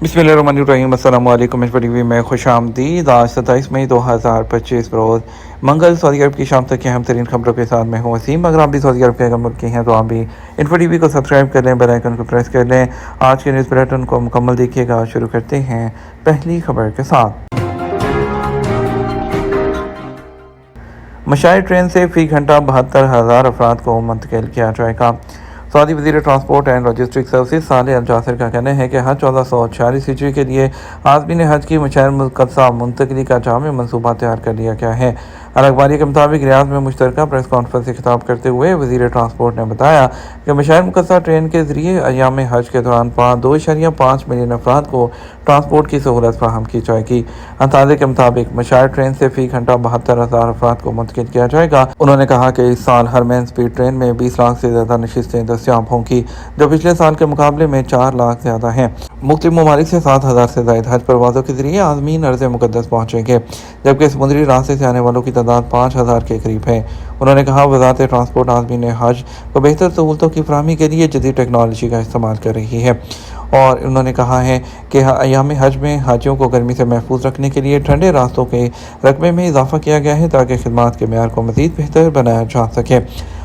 बिस्मिल्लाहिर्रहमानिर्रहीम। अस्सलाम वालेकुम। इस वीडियो में खुश आमदीद। आज 27 मई 2025 रोज़ मंगल सऊदी अरब की शाम तक की अहम तरीन खबरों के साथ मैं हूँ वसीम। अगर आप भी सऊदी अरब के मुल्क के हैं तो आप भी इन्फो टीवी को सब्सक्राइब कर लें, बेल आइकन को प्रेस कर लें। आज के न्यूज़ बुलेटिन को मुकम्मल देखिएगा। शुरू करते हैं पहली खबर के साथ। मशाई ट्रेन से फ़ी घंटा 72,000 अफराद को मुंतकिल किया जाएगा। सऊदी वज़ीर transport and logistic service Saleh Al Jasser का कहना है कि हज 1446 हिजरी के लिए आज़मीन हज की मशाइर मुक़द्दसा मुंतकली का जामे मनसूबा तैयार कर लिया गया है। अखबारी के मुताबिक रियाद में मुश्तरका प्रेस कॉन्फ्रेंस से खिताब करते हुए वज़ीर ट्रांसपोर्ट ने बताया कि मशाइर मुक़द्दसा ट्रेन के ज़रिए अयाम हज के दौरान 2.5 मिलियन अफराद को ट्रांसपोर्ट की सहूलत फराहम की जाएगी। अंदाज़े के मुताबिक मशाइर ट्रेन से फ़ी घंटा 72,000 अफराद को मुंतकिल किया जाएगा। उन्होंने कहा कि इस साल हर मेन स्पीड ट्रेन में 20 लाख से ज़्यादा नशिस्तें दस्तियाब होंगी, जो पिछले साल के मुकाबले में 4 लाख ज़्यादा हैं। मुख्तलिफ ममालिक से 7,000 से ज़ायद हज परवाज़ों के जरिए आज़मीन अर्ज़ मुक़द्दस पहुँचेंगे, जबकि समुद्री रास्ते से आने वालों की तादाद 5,000 के करीब है। उन्होंने कहा वज़ारत ट्रांसपोर्ट आज़मीन हज को बेहतर सहूलतों की फराहमी के लिए जदीद टेक्नोलॉजी का इस्तेमाल कर रही है। और उन्होंने कहा है कि अयाम हज में हाजियों को गर्मी से महफूज रखने के लिए ठंडे रास्तों के रकबे में इजाफा किया गया है, ताकि खिदमात के मेयार को मज़ीद बेहतर बनाया जा सके।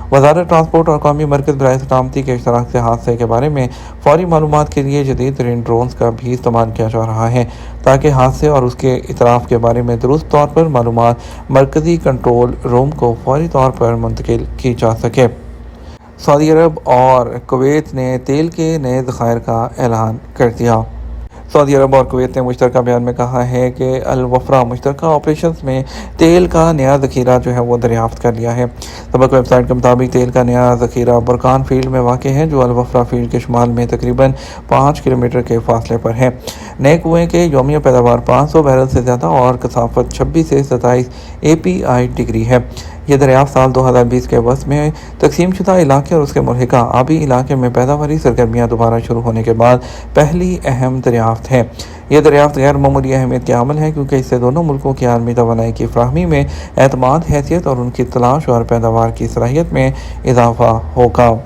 वज़ारत ट्रांसपोर्ट और कौमी मरकज़ बराए सलामती के इश्तराक से हादसे के बारे में फौरी मालूमात के लिए जदीद तरीन ड्रोन्स का भी इस्तेमाल किया जा रहा है, ताकि हादसे और उसके इतराफ़ के बारे में दुरुस्त तौर पर मालूमात मरकज़ी कंट्रोल रूम को फौरी तौर पर मुंतकिल की जा सके। सऊदी अरब और कुवैत ने तेल के नए ज़खायर का ऐलान कर दिया। सऊदी अरब और कुवैत ने मुश्तरका बयान में कहा है कि अल वफ़रा मुश्तरका ऑपरेशंस में तेल का नया ज़ख़ीरा जो है वो दरियाफ्त कर लिया है। सबक वेबसाइट के मुताबिक तेल का नया ज़ख़ीरा बुरकान फील्ड में वाक़ है, जो अल वफ़रा फील्ड के शुमाल में तकरीबन 5 किलोमीटर के फासले पर है। नए कुएँ के यौमिया पैदावार 500 बैरल से ज़्यादा और कसाफत 26 से 27 API डिग्री है। यह दरियाफ्त साल 2020 के वक्त में तकसीम शुदा इलाके और उसके मुल्हिका आबी इलाके में पैदावारी सरगर्मियाँ दोबारा शुरू होने के बाद पहली अहम दरियाफ्त है। यह दरियाफ्त गैर मामूली अहमियत के हामिल है, क्योंकि इससे दोनों मुल्कों की आलमी तवानाई की फराहमी में एतमाद, हैसियत और उनकी तलाश और पैदावार की सलाहियत में इजाफा होगा।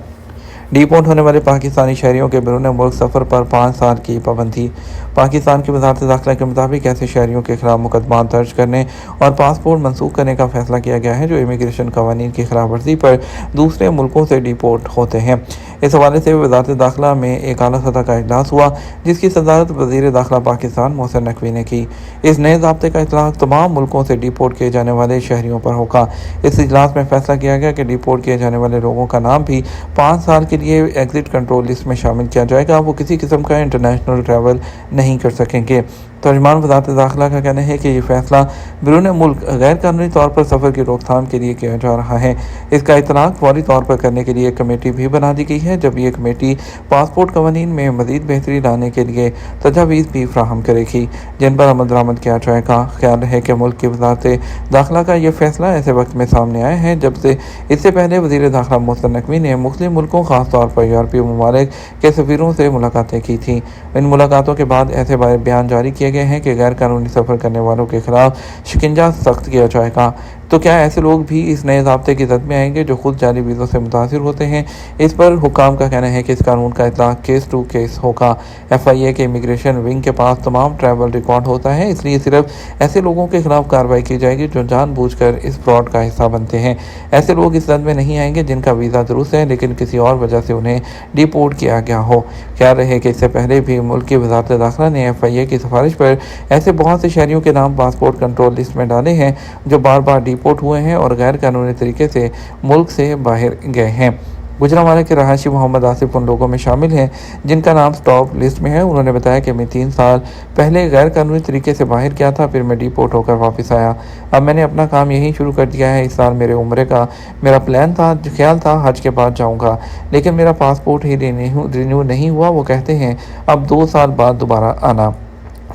डिपोर्ट होने वाले पाकिस्तानी शहरियों के बैरून मुल्क सफ़र पर 5 साल की पाबंदी। पाकिस्तान की वज़ारत दाखिला के मुताबिक ऐसे शहरियों के खिलाफ मुकदमा दर्ज करने और पासपोर्ट मनसूख करने का फैसला किया गया है, जो इमिग्रेशन कवानीन की खिलाफ वर्जी पर दूसरे मुल्कों से डिपोर्ट होते हैं। इस हवाले से वज़ारत दाखिला में एक आला सतह का इजलास हुआ, जिसकी सदारत वज़ीर दाखिला पाकिस्तान मोहसिन नकवी ने की। इस नए ज़ाब्ते का इतलाक़ तमाम मुल्कों से डिपोर्ट किए जाने वाले शहरियों पर होगा। इस इजलास में फैसला किया गया कि डिपोर्ट किए जाने वाले लोगों का नाम भी 5 साल के लिए एग्जिट कंट्रोल लिस्ट में शामिल किया जाएगा। वो किसी किस्म का इंटरनेशनल ट्रैवल नहीं कर सकेंगे। तर्जुमान वज़ारत दाखिला का कहना है कि यह फैसला बैरून मुल्क गैर कानूनी तौर पर सफ़र की रोकथाम के लिए किया जा रहा है। इसका इतलाक़ फौरी तौर पर करने के लिए एक कमेटी भी बना दी गई है, जब यह कमेटी पासपोर्ट कवानीन में मज़ीद बेहतरी लाने के लिए तजावीज़ भी फ्राहम करेगी, जिन पर अमल दरामद किया जाएगा। ख्याल है कि मुल्क की वज़ारत दाखिला का यह फैसला ऐसे वक्त में सामने आया है जब से इससे पहले वज़ीर दाखिला मोहसिन नकवी ने मुख्तलिफ मुल्कों ख़ास तौर पर यूरोपीय ममालिक के सफ़ीरों से मुलाकातें की थी। इन मुलाकातों के बाद ऐसे बयान जारी किए गए हैं कि गैर कानूनी सफ़र करने वालों के खिलाफ शिकंजा सख्त किया जाएगा। तो क्या ऐसे लोग भी इस नए ज़ाब्ते की जद में आएंगे जो खुद जाली वीज़ों से मुतासिर होते हैं? इस पर हुक्काम का कहना है कि इस कानून का इतलाक़ केस टू केस होगा। FIA के इमिग्रेशन विंग के पास तमाम ट्रैवल रिकॉर्ड होता है, इसलिए सिर्फ ऐसे लोगों के खिलाफ कार्रवाई की जाएगी जो जानबूझकर इस फ्रॉड का हिस्सा बनते हैं। ऐसे लोग इस जद में नहीं आएंगे जिनका वीज़ा दुरुस्त है, लेकिन किसी और वजह से उन्हें डिपोर्ट किया गया हो। ख्याल रहे कि इससे पहले भी मुल्क की वज़ारत दाखिला ने FIA की सिफारिश पर ऐसे बहुत से शहरियों के नाम पासपोर्ट कंट्रोल लिस्ट में डाले हैं, जो बार बार डिपोर्ट हुए हैं और गैर कानूनी तरीके से मुल्क से बाहर गए हैं। गुजरांवाला के रहायशी मोहम्मद आसिफ उन लोगों में शामिल हैं जिनका नाम स्टॉप लिस्ट में है। उन्होंने बताया कि मैं 3 साल पहले गैर कानूनी तरीके से बाहर गया था, फिर मैं डिपोर्ट होकर वापस आया। अब मैंने अपना काम यहीं शुरू कर दिया है। इस साल मेरे उम्रे का मेरा प्लान था, ख्याल था हज के बाद जाऊँगा, लेकिन मेरा पासपोर्ट ही रिन्यू नहीं हुआ। वो कहते हैं अब 2 साल बाद दोबारा आना।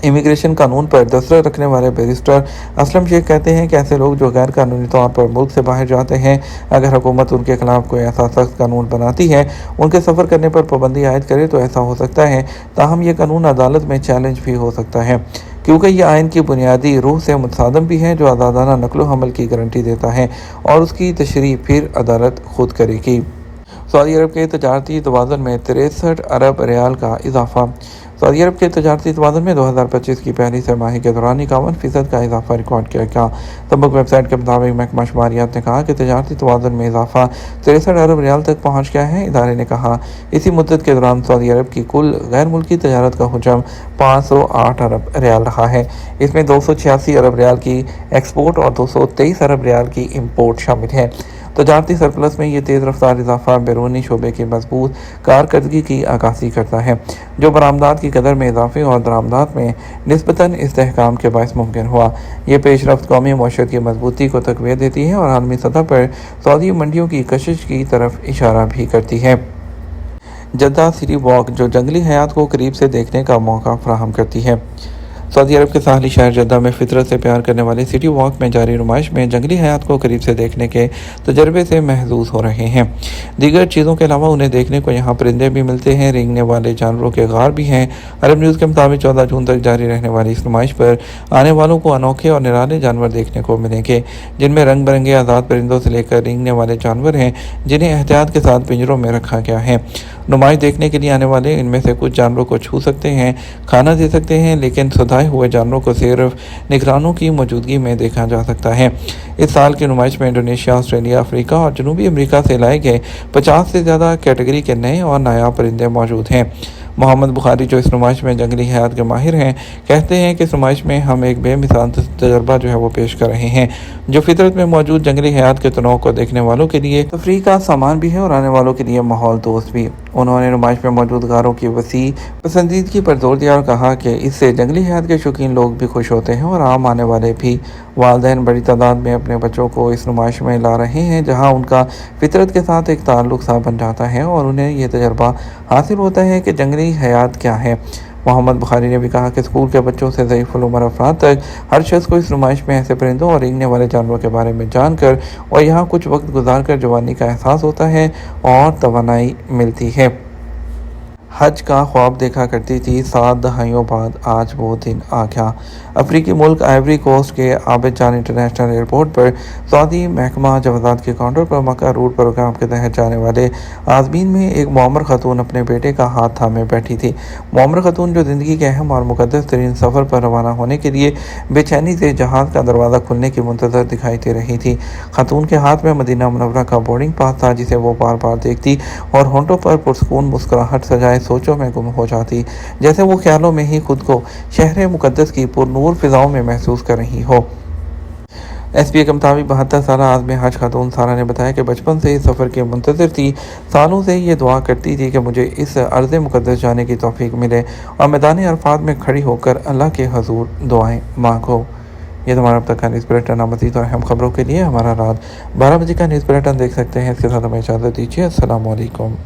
इमिग्रेशन कानून पर दस्तखत रखने वाले बैरिस्टर असलम शेख कहते हैं कि ऐसे लोग जो गैर कानूनी तौर पर मुल्क से बाहर जाते हैं, अगर हुकूमत उनके खिलाफ कोई ऐसा सख्त कानून बनाती है, उनके सफ़र करने पर पाबंदी आयद करे तो ऐसा हो सकता है। ताहम यह कानून अदालत में चैलेंज भी हो सकता है, क्योंकि यह आइन की बुनियादी रूह से मुतसादम भी है, जो आज़ादाना नकलो हमल की गारंटी देता है और उसकी तशरीह फिर अदालत खुद करेगी। सऊदी अरब के तजारती तवाज़ुन में 63 अरब रियाल का इजाफा। सऊदी अरब के तजारती तवाज़ुन में 2025 की पहली तिमाही के दौरान 51% का इजाफा रिकॉर्ड किया गया। तबक वेबसाइट के मुताबिक महकमा शुमारियात ने कहा कि तजारती तवाज़ुन में इजाफा 63 अरब रियाल तक पहुँच गया है। इदारे ने कहा इसी मुद्दत के दौरान सऊदी अरब की कुल गैर मुल्की तजारत का हजम 508 अरब रियाल रहा है। इसमें 286 अरब रियाल की एक्सपोर्ट और 223 अरब रियाल की इम्पोर्ट शामिल है। तजारती सरप्लस में ये तेज़ रफ्तार इजाफा बैरूनी शोबे की मजबूत कारकर्दगी की अक्कासी करता है, जो बरामदात की कदर में इजाफे और दरामदात में निस्बतन इस्तेहकाम के बायस मुमकिन हुआ। ये पेशरफ्त कौमी मईशत की मजबूती को तक़वियत देती है और आलमी सतह पर सऊदी मंडियों की कशिश की तरफ इशारा भी करती है। जद्दा सिटी वॉक जो जंगली हयात को करीब से देखने का मौका फराहम करती है। सऊदी अरब के साहली शहर जद्दा में फितरत से प्यार करने वाले सिटी वॉक में जारी नुमाइश में जंगली हयात को करीब से देखने के तजर्बे से महसूस हो रहे हैं। दीगर चीज़ों के अलावा उन्हें देखने को यहाँ परिंदे भी मिलते हैं, रेंगने वाले जानवरों के गार भी हैं। अरब न्यूज़ के मुताबिक 14 जून तक जारी रहने वाली इस नुमाइश पर आने वालों को अनोखे और निराले जानवर देखने को मिलेंगे, जिनमें रंग बिरंगे आज़ाद परिंदों से लेकर रेंगने वाले जानवर हैं, जिन्हें एहतियात के साथ पिंजरों में रखा गया है। नुमाइश देखने के लिए आने वाले इनमें से कुछ जानवरों को छू सकते हैं, खाना दे सकते हैं, लेकिन सुधाए हुए जानवरों को सिर्फ निगरानों की मौजूदगी में देखा जा सकता है। इस साल की नुमाइश में इंडोनेशिया, ऑस्ट्रेलिया, अफ्रीका और जनूबी अमेरिका से लाए गए 50 से ज़्यादा कैटेगरी के नए और नायाब परिंदे मौजूद हैं। मोहम्मद बुखारी, जो इस नुमाइश में जंगली हयात के माहिर हैं, कहते हैं कि इस नुमाइश में हम एक बेमिसाल तजर्बा जो है वो पेश कर रहे हैं, जो फितरत में मौजूद जंगली हयात के तनों को देखने वालों के लिए तफरीह का सामान भी है और आने वालों के लिए माहौल दोस्त भी। उन्होंने नुमाइश में मौजूद गारों की वसी पसंदीदगी पर जोर दिया और कहा कि इससे जंगली हयात के शौकीन लोग भी खुश होते हैं और आम आने वाले भी। वालिदैन बड़ी तादाद में अपने बच्चों को इस नुमाइश में ला रहे हैं, जहाँ उनका फितरत के साथ एक ताल्लुक सा बन जाता है और उन्हें यह तजर्बा हासिल होता है कि जंगली हयात क्या है। मोहम्मद बुखारी ने भी कहा कि स्कूल के बच्चों से ज़ईफ़ुल उमर अफराद तक हर शख्स को इस नुमाइश में ऐसे परिंदों और रेंगने वाले जानवरों के बारे में जानकर और यहाँ कुछ वक्त गुजार कर जवानी का एहसास होता है और तवानाई मिलती है। हज का ख्वाब देखा करती थी, 7 दहाइयों बाद आज वो दिन आ गया। अफ्रीकी मुल्क आइवरी कोस्ट के आबिद जान इंटरनेशनल एयरपोर्ट पर सऊदी महकमा जवाज़ात के काउंटर पर मक्का रूट प्रोग्राम के तहत जाने वाले आज़मीन में एक मुअम्मर खातून अपने बेटे का हाथ थामे बैठी थी। मुअम्मर खातून, जो ज़िंदगी के अहम और मुक़द्दस तरीन सफ़र पर रवाना होने के लिए बेचैनी से जहाज़ का दरवाज़ा खुलने की मुंतज़र दिखाई दे रही थी। खातून के हाथ में मदीना मुनव्वरा का बोर्डिंग पास था, जिसे वो बार बार देखती और होंठों पर पुरसकून मुस्कुराहट सजाए सोचों में गुम हो जाती, जैसे वो ख्यालों में ही खुद को शहर मुकद्दस की पुरनूर फिजाओं में महसूस कर रही हो। एसपीए के मुताबिक 72 साल आज़म हज खातून सारा ने बताया कि बचपन से इस सफ़र के मुंतज़िर थी। सालों से ये दुआ करती थी कि मुझे इस अर्ज़ मुक़द्दस जाने की तौफीक मिले और मैदान अरफात में खड़ी होकर अल्लाह के हजूर दुआएं मांगो। ये हमारा अब तक का न्यूज़ बुलेटिन। मज़ीद और अहम खबरों के लिए हमारा रात 12 बजे का न्यूज़ बुलेटिन देख सकते हैं। इसके साथ हमें इजाज़त दीजिए। अस्सलाम वालेकुम।